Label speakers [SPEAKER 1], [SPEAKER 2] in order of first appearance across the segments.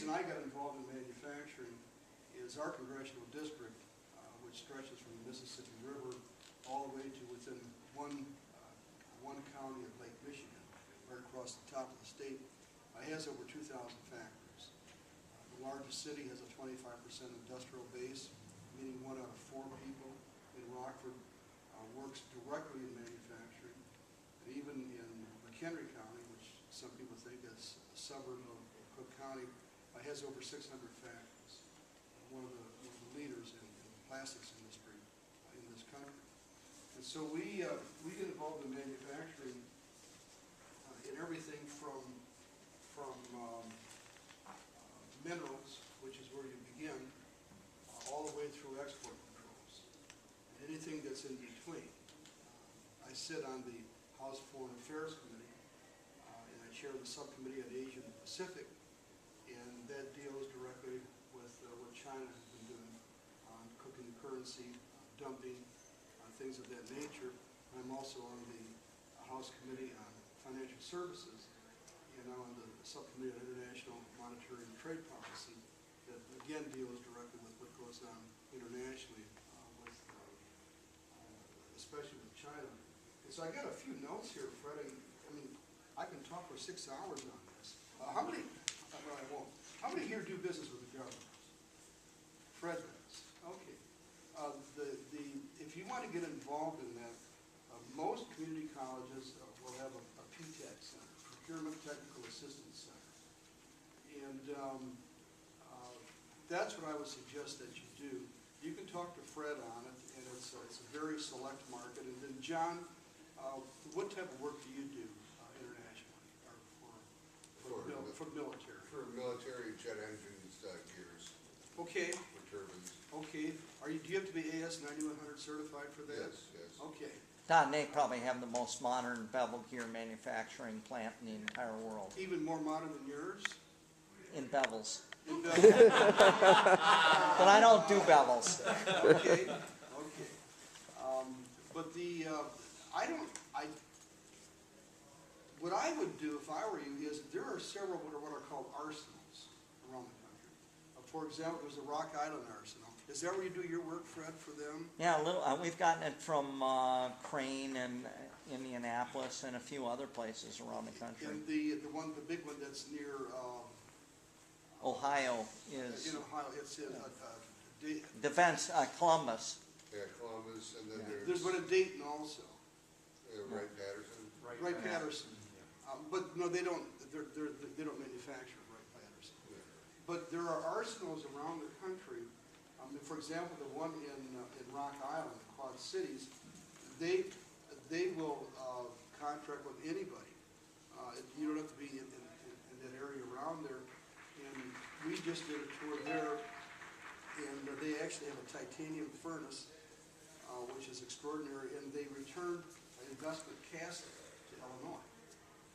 [SPEAKER 1] reason I got involved in manufacturing is our congressional district, which stretches from the Mississippi River all the way to within one county of Lake Michigan, right across the top of the state, has over 2,000 factories. The largest city has a 25% industrial base, meaning 1 out of 4 people in Rockford works directly in manufacturing. And even in McHenry County, which some people think is a suburb of Cook County, has over 600 factories. One of the leaders in the plastics industry in this country. And so we get involved in manufacturing in everything from minerals, which is where you begin, all the way through export controls, and anything that's in between. I sit on the House Foreign Affairs Committee, and I chair the subcommittee on Asia and Pacific, and that deals directly with what China has been doing on cooking currency, dumping, things of that nature. I'm also on the House Committee on Financial Services, and I'm on the Subcommittee on International Monetary and Trade Policy that again deals directly with what goes on internationally, especially with China. And so I got a few notes here, Fred. I mean, I can talk for 6 hours on this. How many? Well, I won't. How many here do business with the government? Fred does. Okay. If you want to get involved in that, most community colleges will have a PTAC center, Procurement Technical Assistance Center. And that's what I would suggest that you do. You can talk to Fred on it, and it's a very select market. And then John, what type of work do you do internationally, or for military?
[SPEAKER 2] For military jet engines, gears.
[SPEAKER 1] Okay.
[SPEAKER 2] For turbines.
[SPEAKER 1] Okay. Do you have to be AS 9100 certified for that?
[SPEAKER 2] Yes, yes.
[SPEAKER 1] Okay.
[SPEAKER 3] Don, they probably have the most modern bevel gear manufacturing plant in the entire world.
[SPEAKER 1] Even more modern than yours?
[SPEAKER 3] In bevels.
[SPEAKER 1] In Belleville?
[SPEAKER 3] But I don't do bevels.
[SPEAKER 1] Okay, okay. But what I would do if I were you is there are several what are called arsenals around the country. For example, there's the Rock Island Arsenal. Is that where you do your work, Fred, for them?
[SPEAKER 3] Yeah, a little. We've gotten it from Crane and Indianapolis and a few other places around the country.
[SPEAKER 1] And the big one that's near
[SPEAKER 3] Ohio is
[SPEAKER 1] in Ohio. It's in
[SPEAKER 3] Defense, Columbus.
[SPEAKER 2] Yeah, Columbus, and then
[SPEAKER 1] there's one in Dayton also.
[SPEAKER 2] Wright-Patterson.
[SPEAKER 1] Wright-Patterson. But no, they don't. They don't manufacture Wright-Patterson.
[SPEAKER 2] Yeah.
[SPEAKER 1] But there are arsenals around the country. For example, the one in Rock Island, the Quad Cities, they will contract with anybody. You don't have to be in that area around there. And we just did a tour there, and they actually have a titanium furnace, which is extraordinary, and they returned an investment casting to Illinois.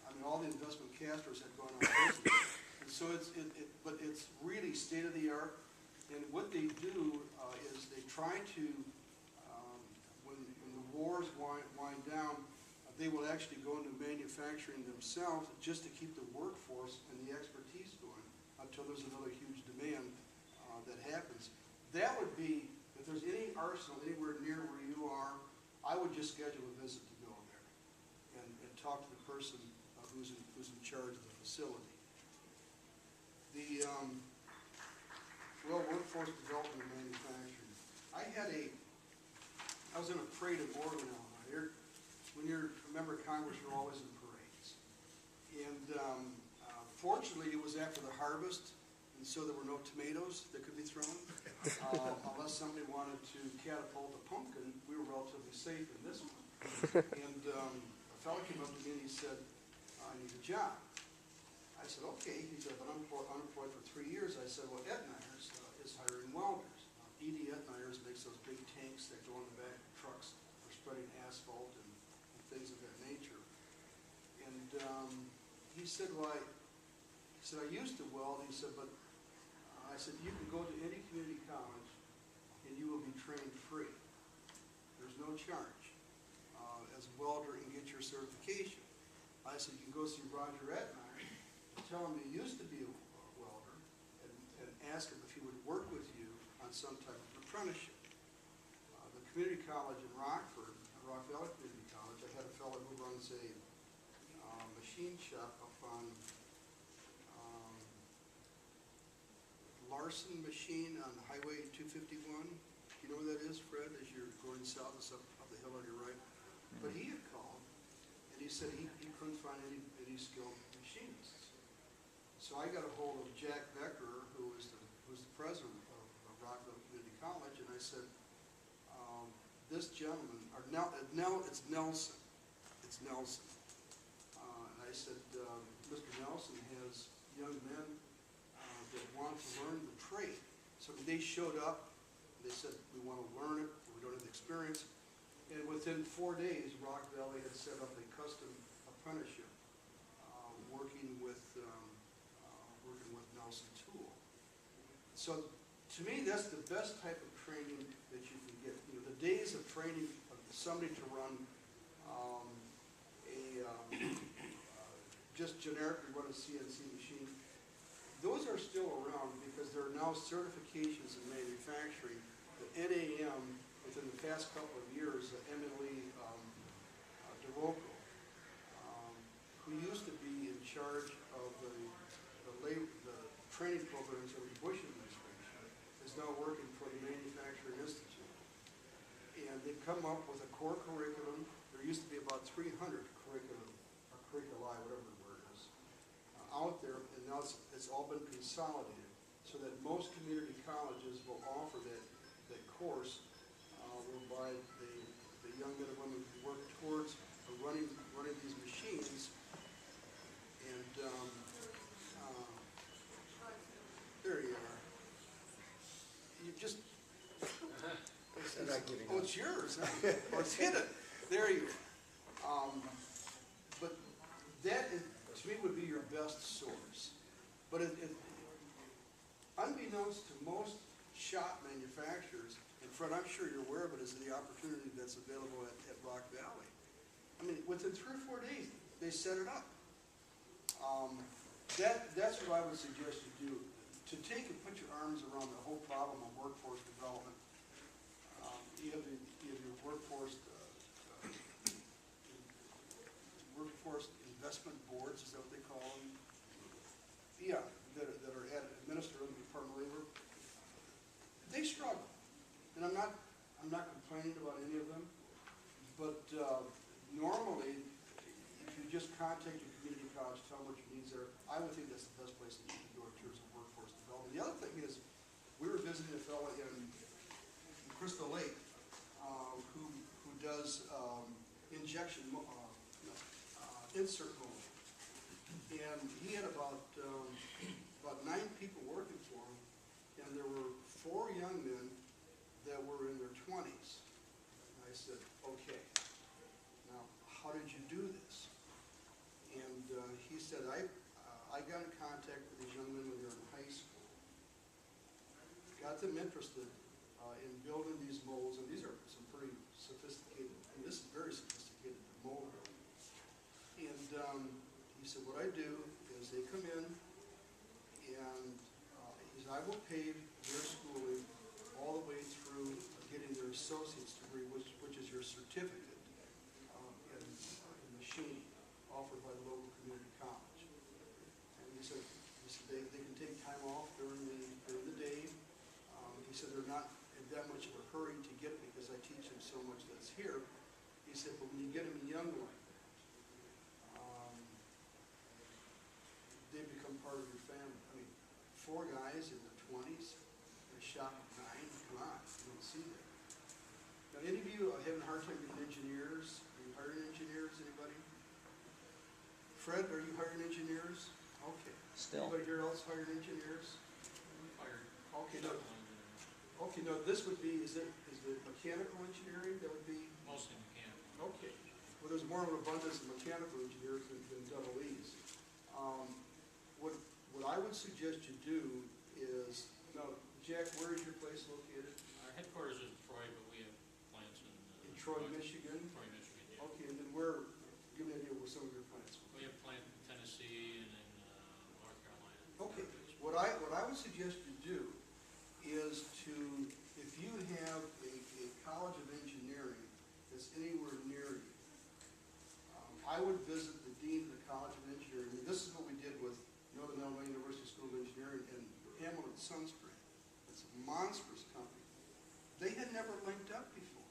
[SPEAKER 1] I mean, all the investment casters had gone out of business. And so but it's really state of the art. And what they do is they try to, when the wars wind down, they will actually go into manufacturing themselves just to keep the workforce and the expertise going until there's another huge demand that happens. That would be, if there's any arsenal anywhere near where you are, I would just schedule a visit to go there and talk to the person who's in charge of the facility. Well, workforce development and manufacturing. I was in a parade in Oregon, Illinois. When you're a member of Congress, you're always in parades. And fortunately, it was after the harvest, and so there were no tomatoes that could be thrown. Unless somebody wanted to catapult a pumpkin, we were relatively safe in this one. And a fellow came up to me and he said, I need a job. I said, okay. He said, I've been unemployed for 3 years. I said, well, Etniers is hiring welders. E.D. Etniers makes those big tanks that go on the back of trucks for spreading asphalt and things of that nature. And he said, well, I used to weld. He said, but I said, you can go to any community college and you will be trained free. There's no charge as a welder and get your certification. I said, you can go see Roger Etnier. Tell him you used to be a welder college in Rockford, Rock Valley Community College, I had a fellow who runs a machine shop up on Larson Machine on Highway 251. You know where that is, Fred, as you're going south, it's up the hill on your right? But he had called, and he said he couldn't find any skilled machinists. So I got a hold of Jack Becker, who's the president of Rockville Community College, and I said, this gentleman, it's Nelson. It's Nelson. And I said, Mr. Nelson has young men that want to learn the trade. So they showed up, they said, we want to learn it, we don't have the experience. And within 4 days, Rock Valley had set up a custom apprenticeship, working with Nelson Tool. So to me, that's the best type of training that you can get. You know, the days of training somebody to run just generically run a CNC machine, those are still around because there are now certifications in manufacturing. The NAM, within the past couple of years, Emily DeRocco, who used to be in charge of the training programs of the Bush administration, is now working for the Manufacturing Institute. And they've come up with a core curriculum. There used to be about 300 curricula, whatever the word is, out there, and now it's all been consolidated so that most community colleges will offer that course whereby the young men and women who work towards running these machines. And there you are. You just, it's yours. Or it's hidden. There you go. But that, to me, would be your best source. But unbeknownst to most shop manufacturers, and Fred, I'm sure you're aware of it, is the opportunity that's available at Rock Valley. I mean, within 3 or 4 days, they set it up. That's what I would suggest you do. To take and put your arms around the whole problem of workforce development. You have your workforce investment boards, is that what they call them? Yeah, that are administered under the Department of Labor. They struggle, and I'm not complaining about any of them, but normally, if you just contact your community college, tell them what your needs are, I would think that's the best place that you can go in terms of workforce development. The other thing is, we were visiting a fellow in Crystal Lake who does injection insert molding, and he had about 9 people working for him, and there were 4 young men that were in their 20s. And I said, okay, now how did you do this? And he said, I got in contact with these young men when they were in high school, got them interested in building these molds, and these are some pretty sophisticated, and this is very sophisticated mold. And he said, what I do is they come in, and he said, I will pay their schooling all the way through getting their associate's degree, which is your certificate in machining offered by the local community college. And he said they can take time off during the day. He said they're not in that much of a hurry to get it because I teach them so much that's here. He said, but when you get them young like that, they become part of your family. I mean, 4 guys in their 20s, in a shop of 9, come on, you don't see that. Now, any of you having a hard time getting engineers? Are you hiring engineers, anybody? Fred, are you hiring engineers? Okay.
[SPEAKER 3] Still.
[SPEAKER 1] Anybody here else hiring engineers?
[SPEAKER 4] Hired.
[SPEAKER 1] Okay, no. Okay, no, this would be, is it mechanical engineering that would be?
[SPEAKER 4] Mostly mechanical.
[SPEAKER 1] Okay. Well, there's more of an abundance of mechanical engineers than double E's. What I would suggest you do is, now, Jack, where is your place located?
[SPEAKER 4] Our headquarters is in Troy, but we have plants in
[SPEAKER 1] Troy, Michigan?
[SPEAKER 4] Troy, Michigan, yeah.
[SPEAKER 1] Okay, and then where, give me an idea where some of your plants are.
[SPEAKER 4] We have plant in Tennessee and in North Carolina.
[SPEAKER 1] Okay, what I would suggest you do is to, if you have a College of Engineering that's anywhere near you. I would visit the dean of the College of Engineering, and this is what we did with Northern Illinois University School of Engineering and Hamilton Sunspring. It's a monstrous company. They had never linked up before.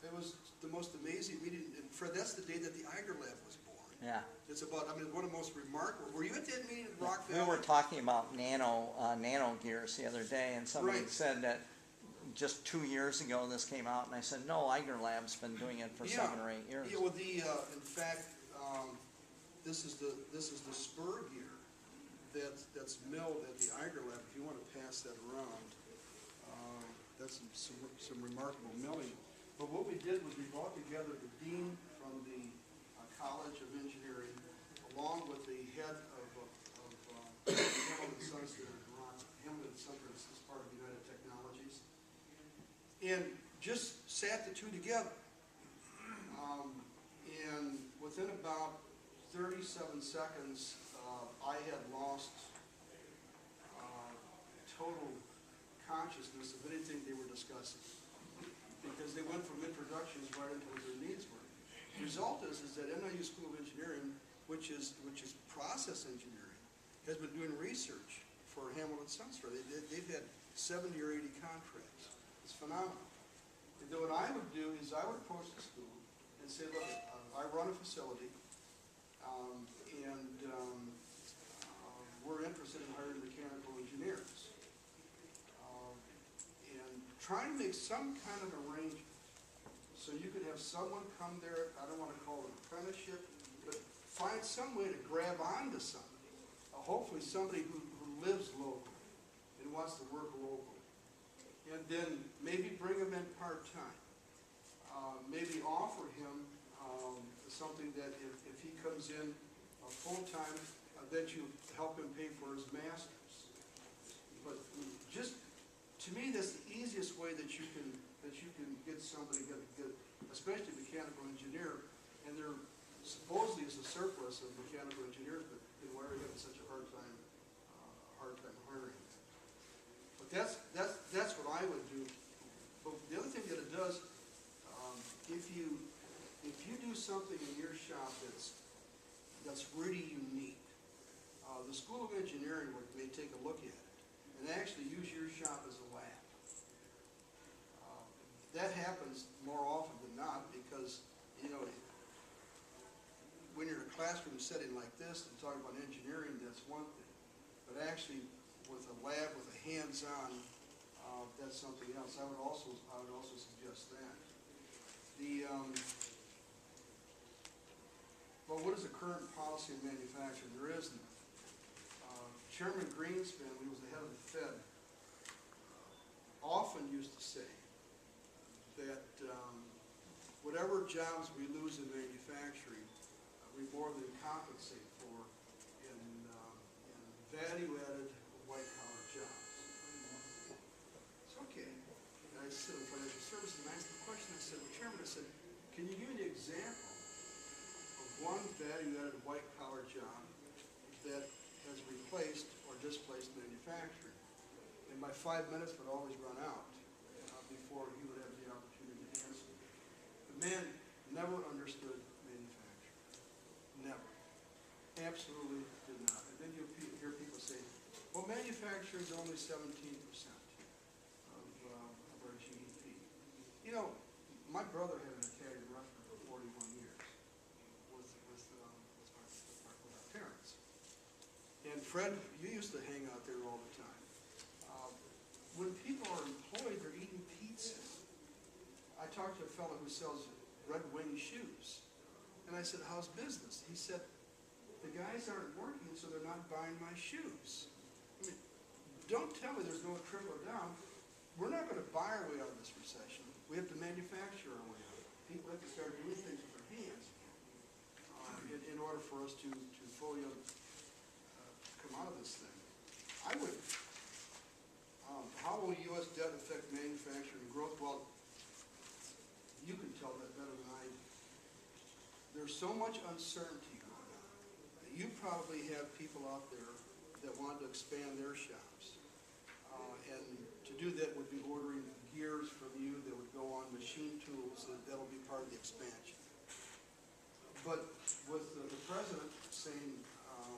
[SPEAKER 1] It was the most amazing meeting, and Fred, that's the day that the Eiger Lab was born.
[SPEAKER 3] Yeah.
[SPEAKER 1] It's about, I mean, one of the most remarkable, were you at that meeting at Rock
[SPEAKER 3] We
[SPEAKER 1] Valley?
[SPEAKER 3] were talking about nano gears the other day, and somebody
[SPEAKER 1] Right.
[SPEAKER 3] said that just 2 years ago this came out, and I said, no, Eiger Lab's been doing it for
[SPEAKER 1] Yeah.
[SPEAKER 3] 7 or 8 years.
[SPEAKER 1] Yeah, well, in fact, this is the spur gear that's milled at the Eiger Lab. If you want to pass that around, that's some remarkable milling. But what we did was we brought together the dean from the College of Engineering, along with the head of Hamilton Sunspring, Hamilton Sunspring is part of United Technologies, and just sat the two together. And within about 37 seconds, I had lost total consciousness of anything they were discussing, because they went from introductions right into what their needs were. The result is that NIU School of Engineering, which is process engineering, has been doing research for Hamilton Sunspring. They've had 70 or 80 contracts. It's phenomenal. And then what I would do is I would approach the school and say, look, I run a facility, and we're interested in hiring mechanical engineers. And trying to make some kind of arrangement so you could have someone come there, I don't want to call it apprenticeship, but find some way to grab onto somebody. Hopefully somebody who lives locally and wants to work locally. And then maybe bring him in part-time. Maybe offer him something that if he comes in full-time, that you help him pay for his master's. But just, to me, that's the easiest way that you can get somebody, get especially a mechanical engineer, and there supposedly is a surplus of mechanical engineers, but then why are we having such a hard time hiring? But that's what I would do. But the other thing that it does, if you do something in your shop that's really unique, the School of Engineering may take a look at it and actually use your shop as a lab. That happens more often than not because, you know, when you're in a classroom setting like this and talking about engineering, that's one thing. But actually, with a lab, with a hands-on, that's something else. I would also suggest that. Well, what is the current policy of manufacturing? There is none. Chairman Greenspan, when he was the head of the Fed, often used to say that whatever jobs we lose in manufacturing, we more than compensate for in value-added white-collar jobs. It's okay. And I said in financial services, and I asked the question, I said, well, Chairman, I said, can you give me an example of one value-added white-collar job that has replaced or displaced manufacturing? And my 5 minutes would always run out before he would have the opportunity to answer. The man never understood manufacturing. Never. Absolutely did not. And then you hear people say, well, manufacturing is only 17% of our GDP. You know, my brother had an Italian restaurant for 41 years with our parents. And Fred, you used to hang out there all the time. When people are employed, they're eating pizza. I talked to a fellow who sells Red Wing shoes. And I said, how's business? He said, the guys aren't working, so they're not buying my shoes. I mean, don't tell me there's no trickle down. We're not going to buy our way out of this recession. We have to manufacture our way out. People have to start doing things with their hands in order for us to fully come out of this thing. I would. How will U.S. debt affect manufacturing growth? Well, you can tell that better than I do. There's so much uncertainty going on. You probably have people out there that want to expand their shops. And to do that would be ordering gears from you that would go on machines machine tools, and that'll be part of the expansion. But with the president saying,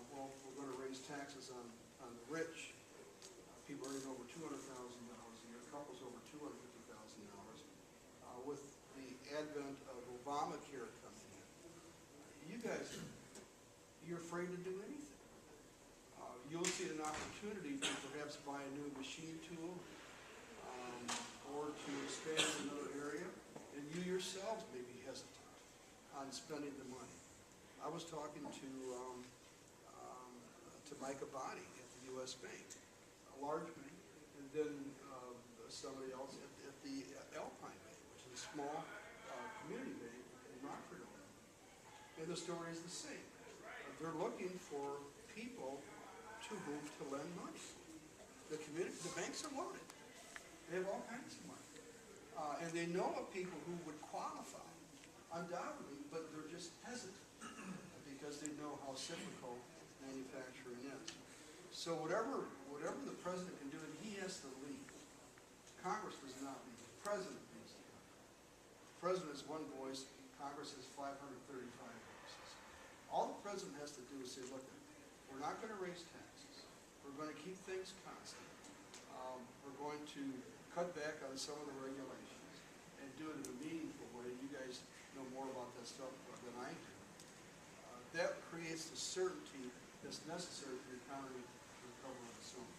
[SPEAKER 1] well, we're gonna raise taxes on the rich, people earning over $200,000 a year, couples over $250,000, with the advent of Obamacare coming in, you guys, you're afraid to do anything. You'll see an opportunity to perhaps buy a new machine tool, or to expand in another area, and you yourselves may be hesitant on spending the money. I was talking to Mike Abadi at the U.S. Bank, a large bank, and then somebody else at the Alpine Bank, which is a small community bank in Rockford. And the story is the same. They're looking for people to whom to lend money. The banks are loaded. They have all kinds of money. And they know of people who would qualify, undoubtedly, but they're just hesitant because they know how cyclical manufacturing is. So whatever the president can do, and he has to lead. Congress does not lead. The president leads the country. The president is one voice. Congress has 535 voices. All the president has to do is say, look, we're not going to raise taxes. We're going to keep things constant. We're going to cut back on some of the regulations and do it in a meaningful way. You guys know more about that stuff than I do. That creates the certainty that's necessary for the economy to recover on its own.